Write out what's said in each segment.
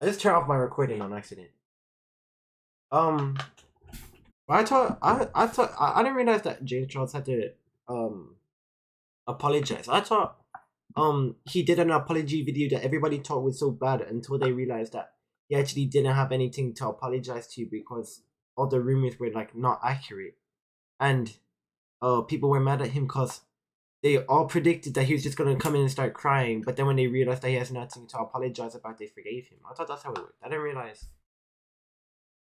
I just turned off my recording on accident. I didn't realize that James Charles had to apologize. I thought he did an apology video that everybody thought was so bad until they realized that he actually didn't have anything to apologize to because all the rumors were like not accurate, and people were mad at him because they all predicted that he was just gonna come in and start crying, but then when they realized that he has nothing to apologize about, they forgave him. I thought that's how it worked. I didn't realize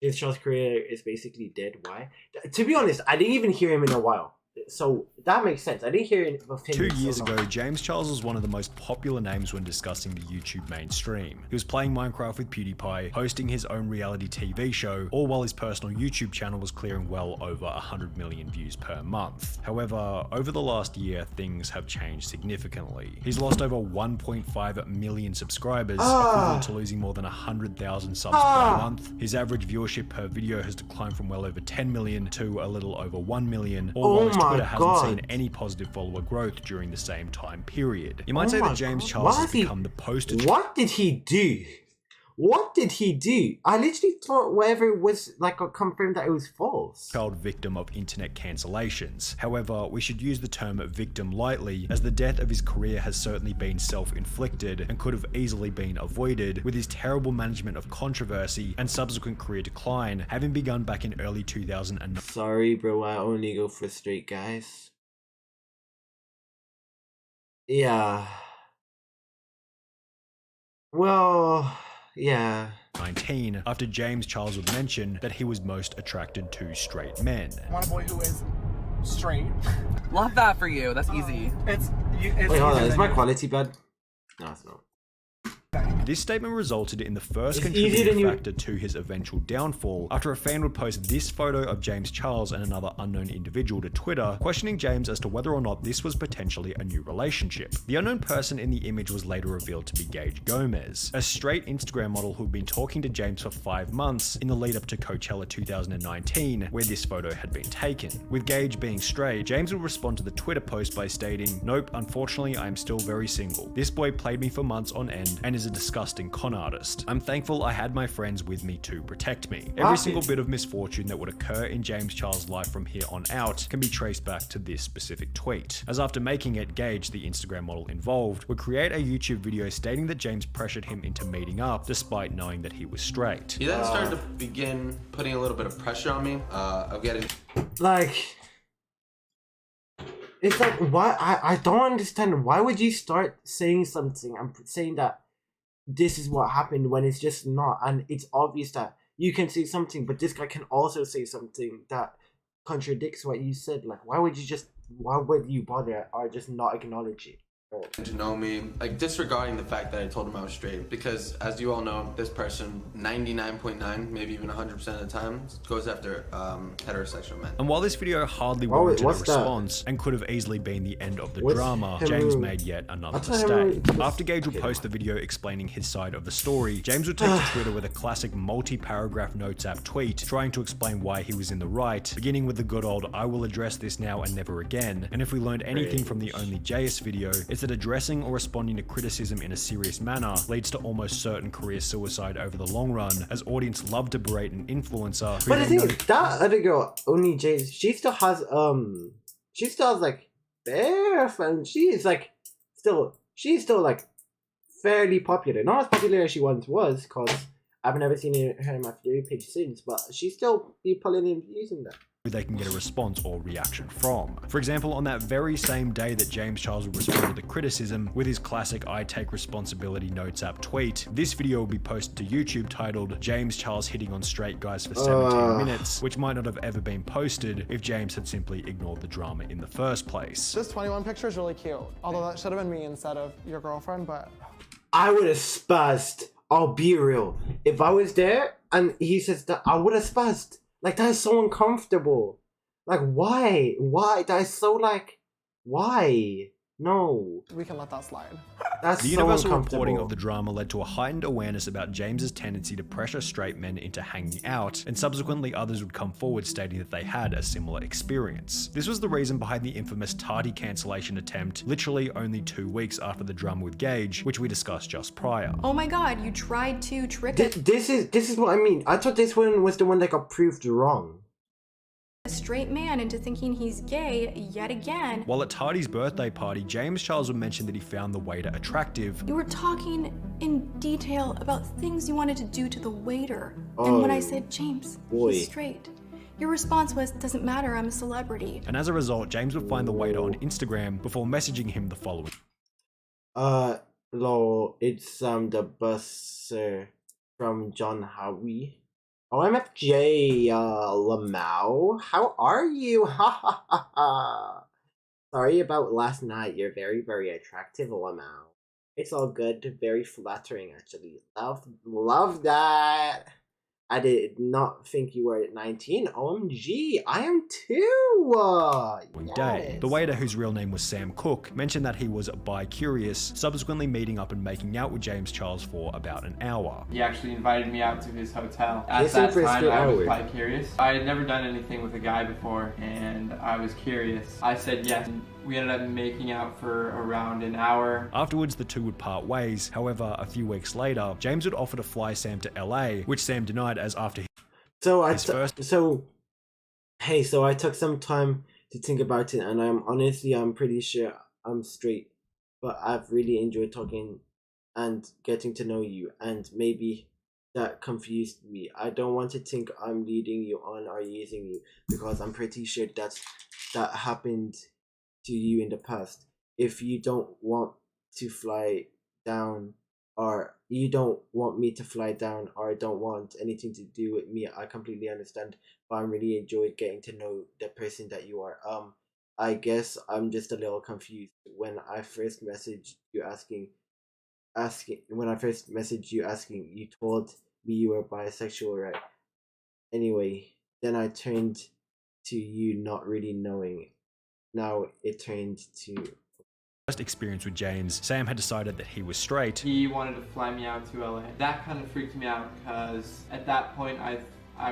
James Charles' career is basically dead. Why? To be honest, I didn't even hear him in a while. So that makes sense. I didn't hear of him. 2 years ago, James Charles was one of the most popular names when discussing the YouTube mainstream. He was playing Minecraft with PewDiePie, hosting his own reality TV show, all while his personal YouTube channel was clearing well over 100 million views per month. However, over the last year, things have changed significantly. He's lost over 1.5 million subscribers, equivalent to losing more than 100,000 subs per month. His average viewership per video has declined from well over 10 million to a little over 1 million, all while his Twitter hasn't seen any positive follower growth during the same time period. You might say that James Charles has become the poster child. What did he do? What did he do? I literally thought whatever it was like confirmed that it was false. Child victim of internet cancellations. However, we should use the term victim lightly, as the death of his career has certainly been self-inflicted and could have easily been avoided, with his terrible management of controversy and subsequent career decline having begun back in early 2009. Sorry bro, I only go for straight guys. Yeah. Well, yeah. 19, after James Charles would mention that he was most attracted to straight men. I want a boy who is straight. Love that for you. That's easy. It's wait, hold on. Is my quality bad? No, it's not. This statement resulted in the first contributing factor to his eventual downfall, after a fan would post this photo of James Charles and another unknown individual to Twitter, questioning James as to whether or not this was potentially a new relationship. The unknown person in the image was later revealed to be Gage Gomez, a straight Instagram model who'd been talking to James for 5 months in the lead up to Coachella 2019, where this photo had been taken. With Gage being straight, James would respond to the Twitter post by stating, "Nope, unfortunately I am still very single. This boy played me for months on end and is a disgusting con artist. I'm thankful I had my friends with me to protect me." Every single bit of misfortune that would occur in James Charles' life from here on out can be traced back to this specific tweet, as after making it, Gage, the Instagram model involved, would create a YouTube video stating that James pressured him into meeting up despite knowing that he was straight. He then started to begin putting a little bit of pressure on me of getting... Like... It's like, why? I don't understand. Why would you start saying something and saying that this is what happened when it's just not? And it's obvious that you can say something, but this guy can also say something that contradicts what you said. Like, why would you bother or just not acknowledge it? To know me, like disregarding the fact that I told him I was straight, because as you all know, this person 99.9, maybe even 100% of the time goes after heterosexual men. And while this video hardly warranted a response and could have easily been the end of the drama, James made yet another mistake. After Gage would post the video explaining his side of the story, James would take to Twitter with a classic multi-paragraph notes app tweet trying to explain why he was in the right, beginning with the good old "I will address this now and never again." And if we learned anything from the Only JS video, it's that addressing or responding to criticism in a serious manner leads to almost certain career suicide over the long run, as audience love to berate an influencer. But the thing is, that other girl, Only JS, she still has like bare fans. She's still like fairly popular. Not as popular as she once was, cause I've never seen her on my video page since. But she's still be pulling in views in that they can get a response or reaction from. For example, on that very same day that James Charles would respond to the criticism with his classic "I take responsibility" notes app tweet, this video will be posted to YouTube titled "James Charles hitting on straight guys for 17 minutes, which might not have ever been posted if James had simply ignored the drama in the first place. This 21 picture is really cute, although that should have been me instead of your girlfriend, but... I would have spazzed. I'll be real. If I was there and he says that, I would have spazzed. Like, that is so uncomfortable. Like, why? Why? That is so, like, why? No. we can let that slide. That's The so universal uncomfortable. reporting of the drama led to a heightened awareness about James's tendency to pressure straight men into hanging out, and subsequently others would come forward stating that they had a similar experience. This was the reason behind the infamous tardy cancellation attempt, literally only 2 weeks after the drama with Gage, which we discussed just prior. Oh my god, you tried to trick a This is what I mean. I thought this one was the one that got proved wrong. straight man into thinking he's gay yet again. While at Tardy's birthday party, James Charles would mention that he found the waiter attractive. You were talking in detail about things you wanted to do to the waiter. And when I said, James, boy. he's straight, your response was, doesn't matter, I'm a celebrity. And as a result, James would find the waiter on Instagram before messaging him the following. Lol, it's the bus from John Howie. OMFJ, Lamau, how are you? Ha ha ha ha. Sorry about last night. You're very, very attractive, Lamau. It's all good. Very flattering, actually. Love that. I did not think you were at 19. OMG, I am too. Day. Yes. The waiter, whose real name was Sam Cook, mentioned that he was bi-curious, subsequently meeting up and making out with James Charles for about an hour. He actually invited me out to his hotel. At Listen that for a time, straight I was hour. bi-curious. I had never done anything with a guy before, and I was curious. I said yes. We ended up making out for around an hour. Afterwards, the two would part ways. However, a few weeks later, James would offer to fly Sam to LA, which Sam denied as after So his first... so I took some time to think about it, and I'm pretty sure I'm straight, but I've really enjoyed talking and getting to know you, and maybe that confused me. I don't want to think I'm leading you on or using you, because I'm pretty sure that happened to you in the past. If you don't want to fly down, or you don't want me to fly down, or don't want anything to do with me, I completely understand, but I really enjoyed getting to know the person that you are. I guess I'm just a little confused. When I first messaged you asking, you told me you were bisexual, right? Anyway, then I turned to you not really knowing. Now it turned to... first experience with James, Sam had decided that he was straight. He wanted to fly me out to LA. That kind of freaked me out because at that point I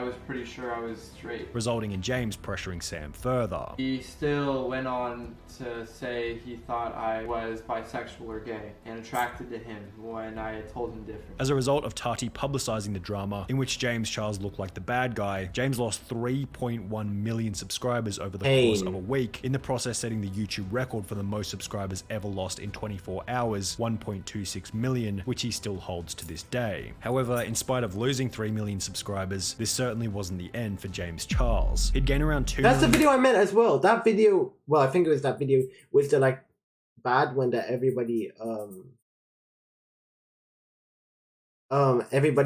was pretty sure I was straight. Resulting in James pressuring Sam further. He still went on to say he thought I was bisexual or gay and attracted to him when I had told him different. As a result of Tati publicizing the drama, in which James Charles looked like the bad guy, James lost 3.1 million subscribers over the course of a week, in the process setting the YouTube record for the most subscribers ever lost in 24 hours, 1.26 million, which he still holds to this day. However, in spite of losing 3 million subscribers, this certainly wasn't the end for James Charles. He'd gained around 2 That's the million... video I meant as well. That video, well, I think it was that video with the like bad one that everybody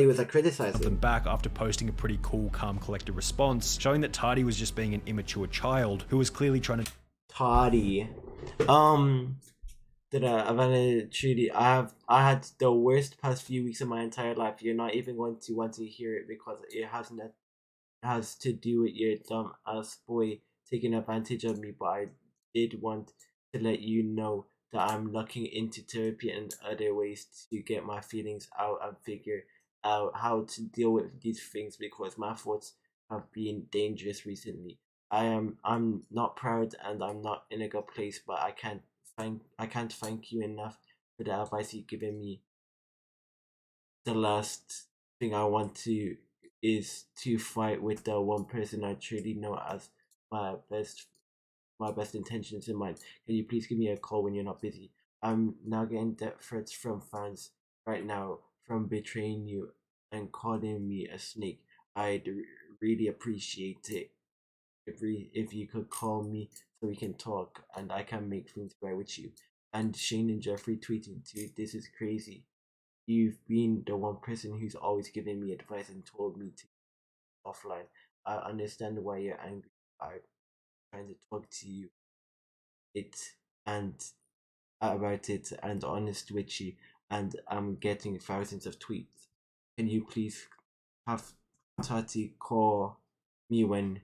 was like criticizing them back after posting a pretty cool, calm, collected response, showing that Tardy was just being an immature child who was clearly trying to... Tardy. I had the worst past few weeks of my entire life. You're not even going to want to hear it, because it has to do with your dumb ass boy taking advantage of me. But I did want to let you know that I'm looking into therapy and other ways to get my feelings out and figure out how to deal with these things, because my thoughts have been dangerous recently. I'm not proud and I'm not in a good place, but I can't thank you enough for the advice you've given me. The last thing I want to is to fight with the one person I truly know as my best intentions in mind. Can you please give me a call when you're not busy? I'm now getting death threats from fans right now from betraying you and calling me a snake. I'd really appreciate it if you could call me so we can talk and I can make things right with you. And Shane and Jeffrey tweeting too. This is crazy. You've been the one person who's always given me advice and told me to offline. I understand why you're angry. I'm trying to talk to you about it and honest with you, and I'm getting thousands of tweets. Can you please have Tati call me when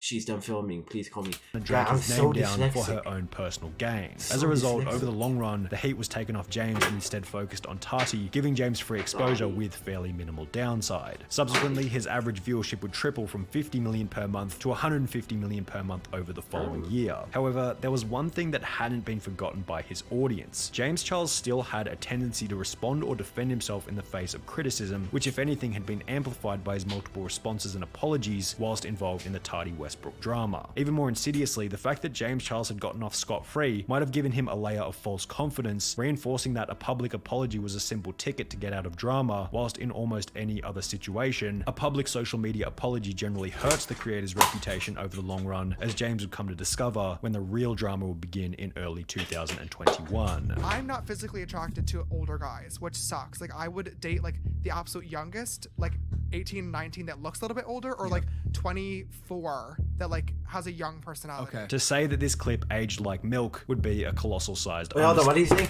she's done filming. Please call me. And drag his name down for her own personal gain. As a result, over the long run, the heat was taken off James and instead focused on Tati, giving James free exposure with fairly minimal downside. Subsequently, his average viewership would triple from 50 million per month to 150 million per month over the following year. However, there was one thing that hadn't been forgotten by his audience. James Charles still had a tendency to respond or defend himself in the face of criticism, which if anything had been amplified by his multiple responses and apologies whilst involved in the Tati Westbrook drama. Even more insidiously, the fact that James Charles had gotten off scot-free might have given him a layer of false confidence, reinforcing that a public apology was a simple ticket to get out of drama, whilst in almost any other situation, a public social media apology generally hurts the creator's reputation over the long run, as James would come to discover when the real drama would begin in early 2021. I'm not physically attracted to older guys, which sucks. Like, I would date like the absolute youngest, like 18, 19 that looks a little bit older, or like 24 that like has a young personality. To say that this clip aged like milk would be a colossal sized Wait, hold on, what do you say?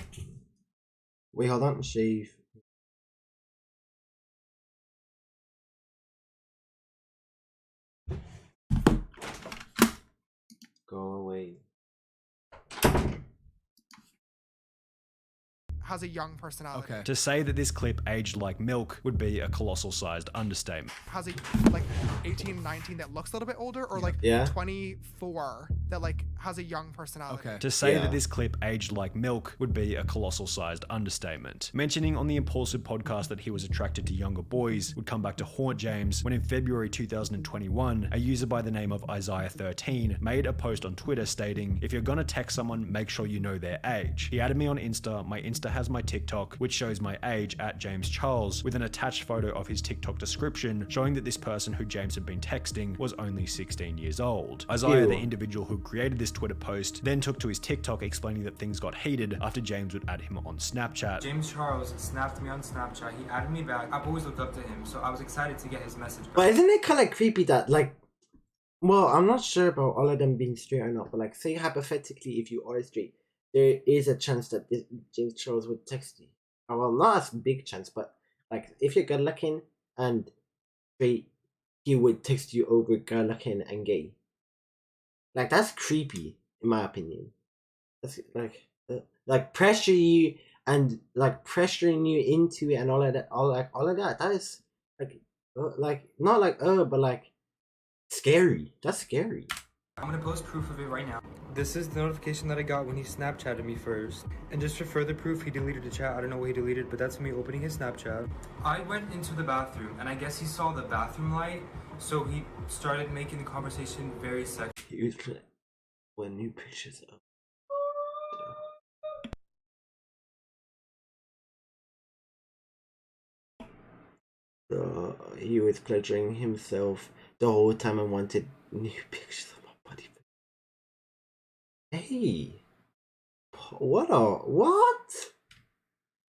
Wait, hold on, shave. Go away. Has a young personality. To say that this clip aged like milk would be a colossal sized understatement. Has a like 18, 19 that looks a little bit older, or like 24 that like has a young personality. To say that this clip aged like milk would be a colossal sized understatement. Mentioning on the Impulsive podcast that he was attracted to younger boys would come back to haunt James when in February 2021, a user by the name of Isaiah13 made a post on Twitter stating, "If you're gonna text someone, make sure you know their age." He added me on Insta. My Insta has my TikTok, which shows my age at James Charles, with an attached photo of his TikTok description showing that this person who James had been texting was only 16 years old. Isaiah, the individual who created this Twitter post, then took to his TikTok explaining that things got heated after James would add him on Snapchat. James Charles snapped me on Snapchat. He added me back. I've always looked up to him, so I was excited to get his message back. But isn't it kind of creepy that, like, well, I'm not sure about all of them being straight or not, but like, say hypothetically, if you are straight, there is a chance that James Charles would text you. Well, not as big chance, but like, if you're good looking and straight, he would text you over good looking and gay. Like, that's creepy, in my opinion. That's like pressure you and like pressuring you into it and all of that. All of that. That is like not like but like scary. That's scary. I'm gonna post proof of it right now. This is the notification that I got when he Snapchatted me first. And just for further proof, he deleted the chat. I don't know what he deleted, but that's me opening his Snapchat. I went into the bathroom, and I guess he saw the bathroom light, so he started making the conversation very sexual. He was when new pictures up. He was pleasuring himself the whole time and wanted new pictures of my body. Hey, what?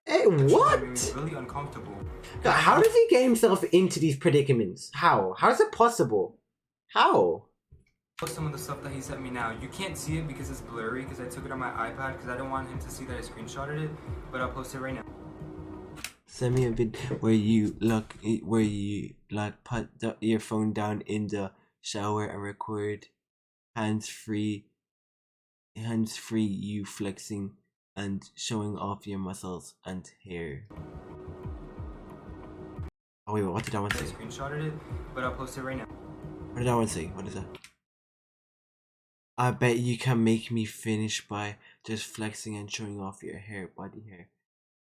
Hey, what? Really uncomfortable. How does he get himself into these predicaments? How? How is it possible? How? Some of the stuff that he sent me now. You can't see it because it's blurry because I took it on my iPad because I don't want him to see that I screenshotted it, but I'll post it right now. Send me a vid where you put your phone down in the shower and record hands free you flexing and showing off your muscles and hair. Oh wait, what did I want to say? I screenshotted it, but I'll post it right now. What did I want to say? What is that? I bet you can make me finish by just flexing and showing off your hair, body hair.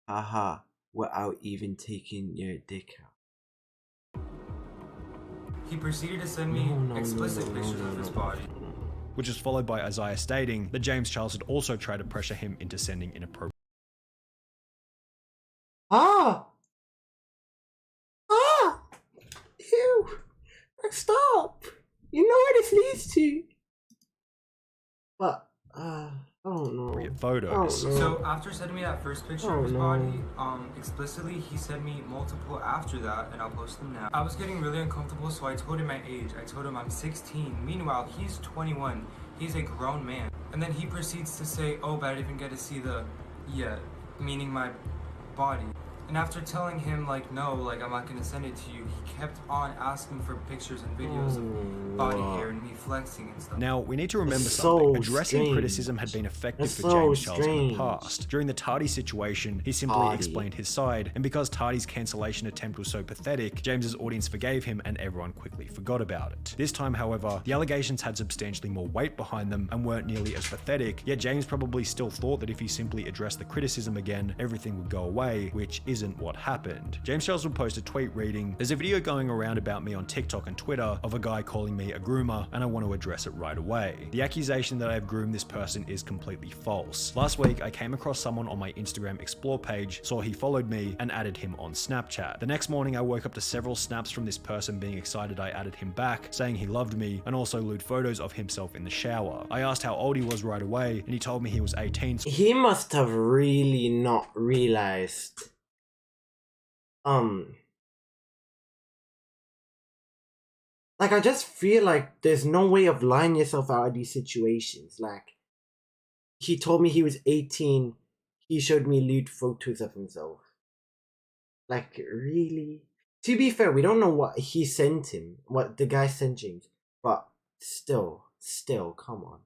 Haha, without even taking your dick out. He proceeded to send me explicit pictures of his body. Which was followed by Isaiah stating that James Charles had also tried to pressure him into sending inappropriate. Ew! Stop! You know where this leads to. But I don't know. Photos. So after sending me that first picture of his body, explicitly, he sent me multiple after that, and I'll post them now. I was getting really uncomfortable, so I told him my age. I told him I'm 16. Meanwhile, he's 21. He's a grown man. And then he proceeds to say, oh, but I didn't even get to see the, meaning my body. And after telling him, like, no, like, I'm not gonna send it to you, he kept on asking for pictures and videos of body hair and me flexing and stuff. Now, we need to remember So something. Addressing strange. criticism had been effective That's for so James Charles in the strange. past. During the Tardy situation, he simply explained his side, and because Tardy's cancellation attempt was so pathetic, James's audience forgave him and everyone quickly forgot about it. This time, however, the allegations had substantially more weight behind them and weren't nearly as pathetic, yet James probably still thought that if he simply addressed the criticism again, everything would go away, which isn't what happened. James Charles would post a tweet reading, "There's a video going around about me on TikTok and Twitter of a guy calling me a groomer, and I want to address it right away. The accusation that I have groomed this person is completely false. Last week, I came across someone on my Instagram Explore page, saw he followed me, and added him on Snapchat. The next morning, I woke up to several snaps from this person being excited I added him back, saying he loved me, and also lewd photos of himself in the shower. I asked how old he was right away, and he told me he was 18. He must have really not realized. Like, I just feel like there's no way of lying yourself out of these situations. Like, he told me he was 18. He showed me lewd photos of himself. Like, really? To be fair, we don't know what he sent him, what the guy sent James, but still, come on.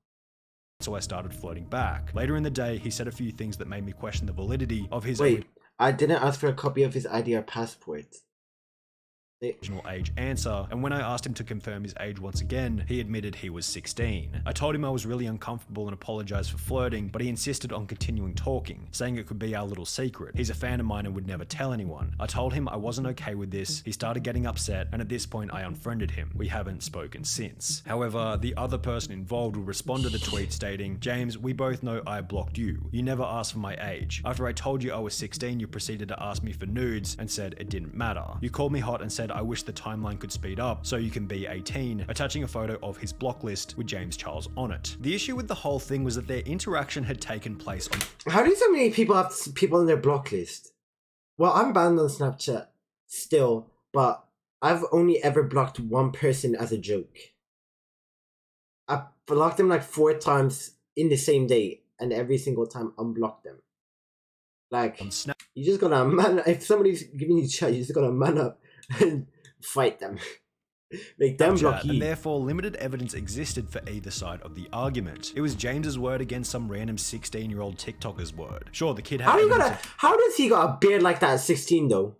So I started flirting back. Later in the day, he said a few things that made me question the validity of his I didn't ask for a copy of his ID or passport. original age answer, and when I asked him to confirm his age once again, he admitted he was 16. I told him I was really uncomfortable and apologized for flirting, but he insisted on continuing talking, saying it could be our little secret. He's a fan of mine and would never tell anyone. I told him I wasn't okay with this, he started getting upset, and at this point I unfriended him. We haven't spoken since. However, the other person involved would respond to the tweet stating, "James, we both know I blocked you. You never asked for my age. After I told you I was 16, you proceeded to ask me for nudes and said it didn't matter. You called me hot and said I wish the timeline could speed up so you can be 18, attaching a photo of his block list with James Charles on it." The issue with the whole thing was that their interaction had taken place on... How do so many people have people on their block list? Well, I'm banned on Snapchat still, but I've only ever blocked one person as a joke. I blocked them like 4 times in the same day, and every single time unblocked them. Like, you just gotta man. If somebody's giving you chat, you just gotta man up and fight them. Make them block you. And therefore, limited evidence existed for either side of the argument. It was James's word against some random 16-year-old TikToker's word. Sure, the kid had... How does he got a beard like that at 16 though?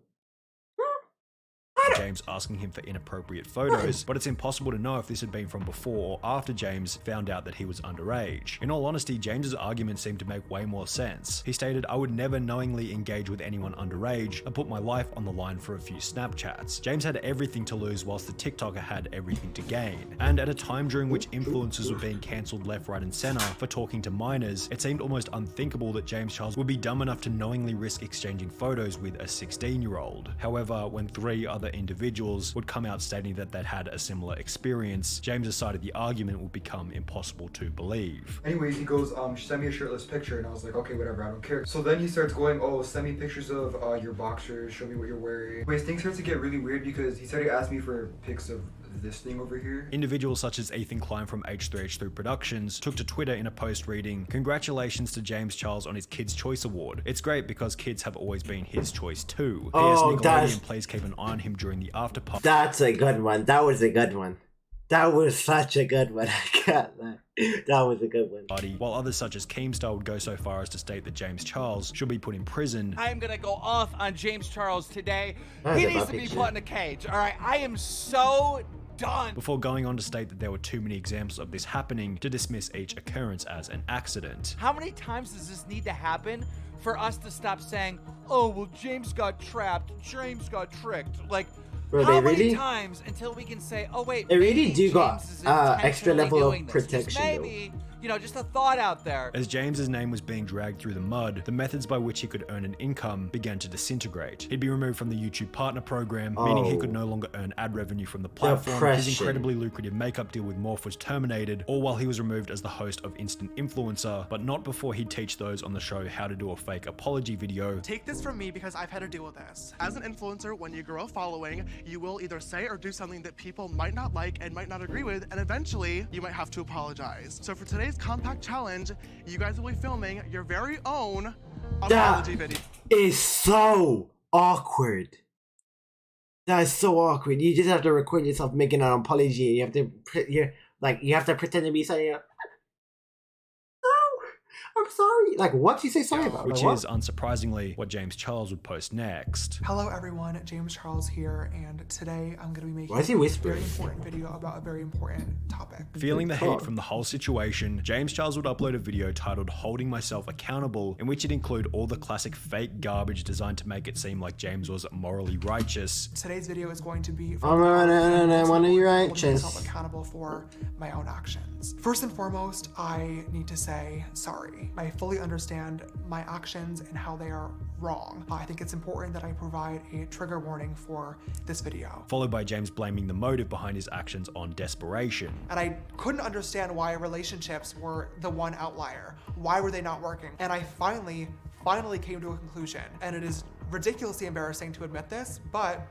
James asking him for inappropriate photos, but it's impossible to know if this had been from before or after James found out that he was underage. In all honesty, James's argument seemed to make way more sense. He stated, "I would never knowingly engage with anyone underage and put my life on the line for a few Snapchats." James had everything to lose whilst the TikToker had everything to gain. And at a time during which influencers were being cancelled left, right and center for talking to minors, it seemed almost unthinkable that James Charles would be dumb enough to knowingly risk exchanging photos with a 16-year-old. However, when 3 other individuals would come out stating that they'd had a similar experience, James's side of the argument would become impossible to believe. Anyways, he goes, send me a shirtless picture, and I was like, okay, whatever, I don't care. So then he starts going, oh, send me pictures of your boxers, show me what you're wearing. Anyways, things start to get really weird because he started to ask me for pics of this thing over here. Individuals such as Ethan Klein from H3H3 Productions took to Twitter in a post reading, "Congratulations to James Charles on his Kids' Choice Award. It's great because kids have always been his choice too. Oh, Nickelodeon, please keep an eye on him during the after party." That's a good one. That was a good one. That was such a good one. I can't lie. That was a good one. While others such as Keemstar would go so far as to state that James Charles should be put in prison. I am gonna go off on James Charles today. He needs to be put in a cage. All right, I am so done. Before going on to state that there were too many examples of this happening to dismiss each occurrence as an accident. How many times does this need to happen for us to stop saying, "Oh, well, James got trapped, James got tricked"? Like, bro, how many really? times until we can say, "Oh wait, they really do got James is extra level doing of this." protection. Just maybe, you know, just a thought out there. As James's name was being dragged through the mud, the methods by which he could earn an income began to disintegrate. He'd be removed from the YouTube Partner Program, meaning he could no longer earn ad revenue from the platform. His incredibly lucrative makeup deal with Morph was terminated, all while he was removed as the host of Instant Influencer, but not before he'd teach those on the show how to do a fake apology video. Take this from me because I've had to deal with this. As an influencer, when you grow a following, you will either say or do something that people might not like and might not agree with, and eventually you might have to apologize. So for today's compact challenge, you guys will be filming your very own apology video. Is so awkward. That is so awkward. You just have to record yourself making an apology, and you have to pretend to be saying, "No, I'm sorry." Like, what do you say sorry about? Which like, is, unsurprisingly, what James Charles would post next. Hello everyone, James Charles here, and today I'm going to be making Why is he whispering? a very important video about a very important topic. Feeling the heat from the whole situation, James Charles would upload a video titled "Holding Myself Accountable," in which it include all the classic fake garbage designed to make it seem like James was morally righteous. Today's video is going to be I want to be righteous. Holding myself accountable for my own actions. First and foremost, I need to say sorry. I fully understand my actions and how they are wrong. I think it's important that I provide a trigger warning for this video. Followed by James blaming the motive behind his actions on desperation. And I couldn't understand why relationships were the one outlier. Why were they not working? And I finally came to a conclusion. And it is ridiculously embarrassing to admit this, but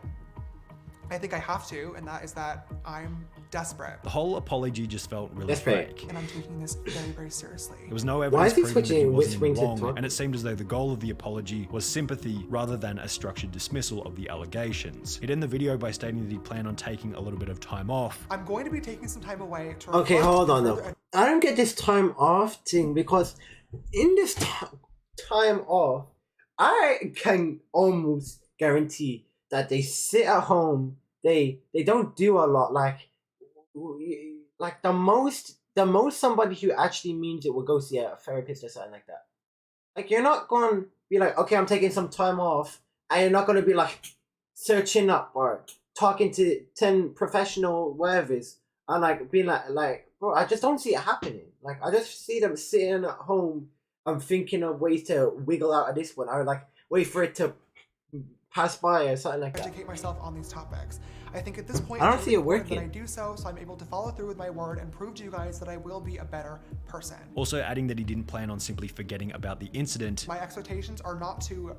I think I have to, and that is that I'm desperate. The whole apology just felt really fake. And I'm taking this very, very seriously. There was no evidence proving that he wasn't wrong, to and it seemed as though the goal of the apology was sympathy rather than a structured dismissal of the allegations. He'd end the video by stating that he planned on taking a little bit of time off. I'm going to be taking some time away to Okay, hold on though. I don't get this time off thing, because in this time off, I can almost guarantee that they sit at home, they don't do a lot. Like the most somebody who actually means it will go see a therapist or something like that. Like, you're not going to be like, okay, I'm taking some time off, and you're not going to be like searching up or talking to 10 professional whatevers and like being like, bro, I just don't see it happening. Like, I just see them sitting at home and thinking of ways to wiggle out of this one, or like wait for it to pass by or something like that. Educate myself on these topics. I think at this point, I don't see it working. That I do so I'm able to follow through with my word and prove to you guys that I will be a better person. Also adding that he didn't plan on simply forgetting about the incident. My expectations are not to,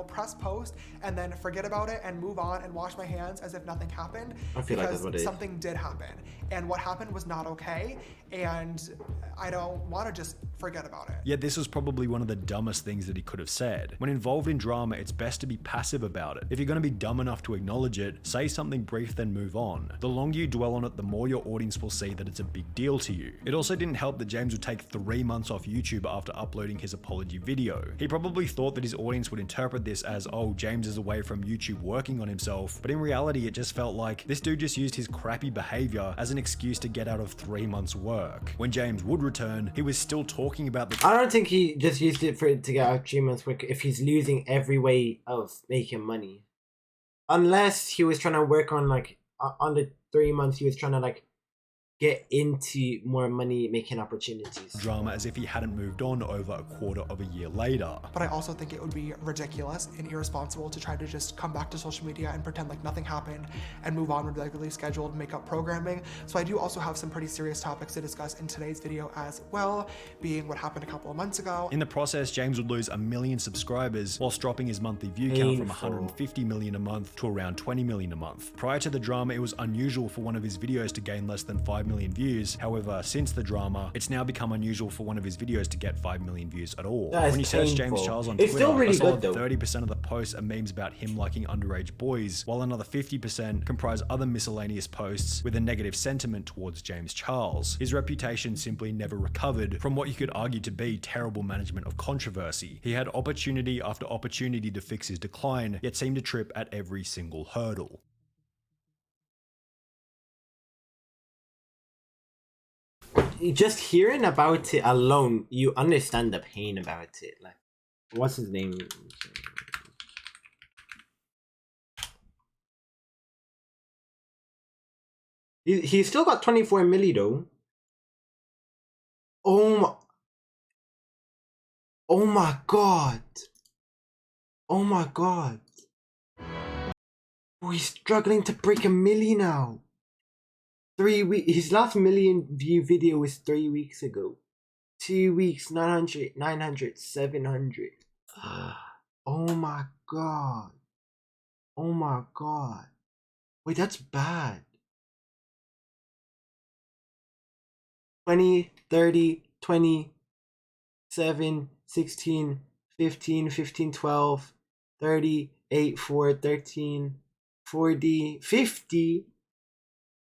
press post and then forget about it and move on and wash my hands as if nothing happened. I feel like that's what it is. Something did happen, and what happened was not okay, and I don't want to just forget about it. Yet this was probably one of the dumbest things that he could have said. When involved in drama, it's best to be passive about it. If you're going to be dumb enough to acknowledge it, say something brief then move on. The longer you dwell on it, the more your audience will see that it's a big deal to you. It also didn't help that James would take 3 months off YouTube after uploading his apology video. He probably thought that his audience would interpret this as, oh, James is away from YouTube working on himself, but in reality it just felt like this dude just used his crappy behavior as an excuse to get out of 3 months work. When James would return, he was still talking about the— I don't think he just used it to get out of 3 months work if he's losing every way of making money. Unless he was trying to work on like on the 3 months he was trying to like get into more money making opportunities. Drama as if he hadn't moved on over a quarter of a year later. But I also think it would be ridiculous and irresponsible to try to just come back to social media and pretend like nothing happened and move on with regularly scheduled makeup programming. So I do also have some pretty serious topics to discuss in today's video as well, being what happened a couple of months ago. In the process, James would lose 1 million subscribers whilst dropping his monthly view count from 150 million a month to around 20 million a month. Prior to the drama, it was unusual for one of his videos to gain less than 5 million views. However, since the drama, it's now become unusual for one of his videos to get 5 million views at all. When you search James Charles on Twitter, a solid 30% of the posts are memes about him liking underage boys, while another 50% comprise other miscellaneous posts with a negative sentiment towards James Charles. His reputation simply never recovered from what you could argue to be terrible management of controversy. He had opportunity after opportunity to fix his decline, yet seemed to trip at every single hurdle. Just hearing about it alone, you understand the pain about it. Like, what's his name? He's still got 24 milli though. Oh my god. Oh my god. Oh, he's struggling to break 1 million now. 3 weeks. His last million view video was 3 weeks ago. 2 weeks, 900, 700. Oh my god. Oh my god. Wait, that's bad. 20, 30, 20, 7, 16, 15, 15, 12, 30, 8, 4, 13, 40, 50,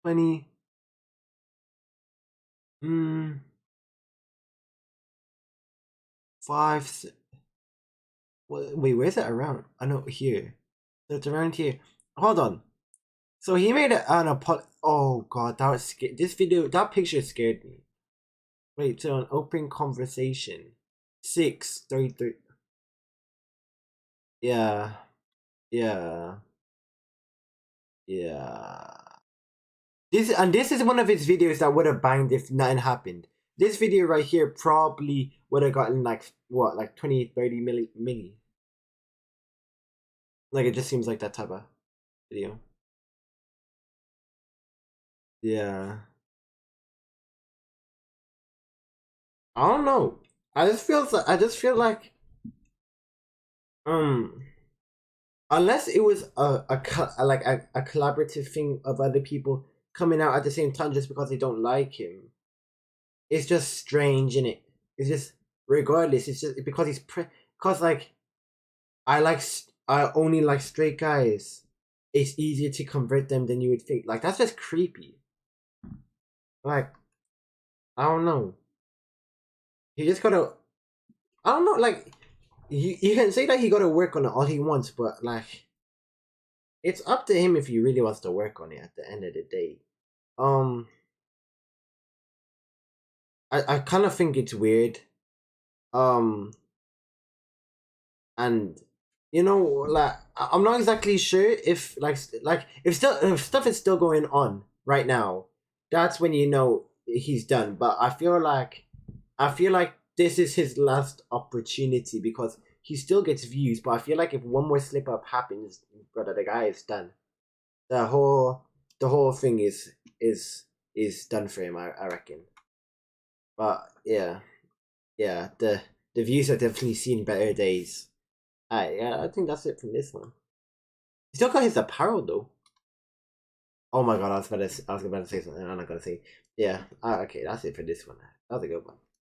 20. 5. Wait, where's it around? I know here. So it's around here. Hold on. So he made an apology. Oh god, that was scared. This video, that picture scared me. Wait, so an open conversation. 6:33. Yeah. Yeah. Yeah. This is one of his videos that would have banged if nothing happened. This video right here probably would have gotten like what, like 20, 30 milli. Like, it just seems like that type of video. Yeah. I don't know. I just feel like unless it was a collaborative thing of other people coming out at the same time just because they don't like him. It's just strange, innit? It's just, regardless, it's just because because like I only like straight guys. It's easier to convert them than you would think. Like, that's just creepy. Like, I don't know. He just gotta, I don't know, like, you can say that he gotta work on it all he wants, but like, it's up to him if he really wants to work on it at the end of the day. I kind of think it's weird. And you know, like, I'm not exactly sure if if stuff is still going on right now, that's when you know he's done. But I feel like this is his last opportunity because he still gets views. But I feel like if one more slip up happens, brother, the guy is done. The whole thing is done for him. I reckon. But yeah, the views have definitely seen better days. Yeah, I think that's it from this one. He still got his apparel though. Oh my god, I was about to say something. I'm not gonna say. Yeah, okay, that's it for this one. That was a good one.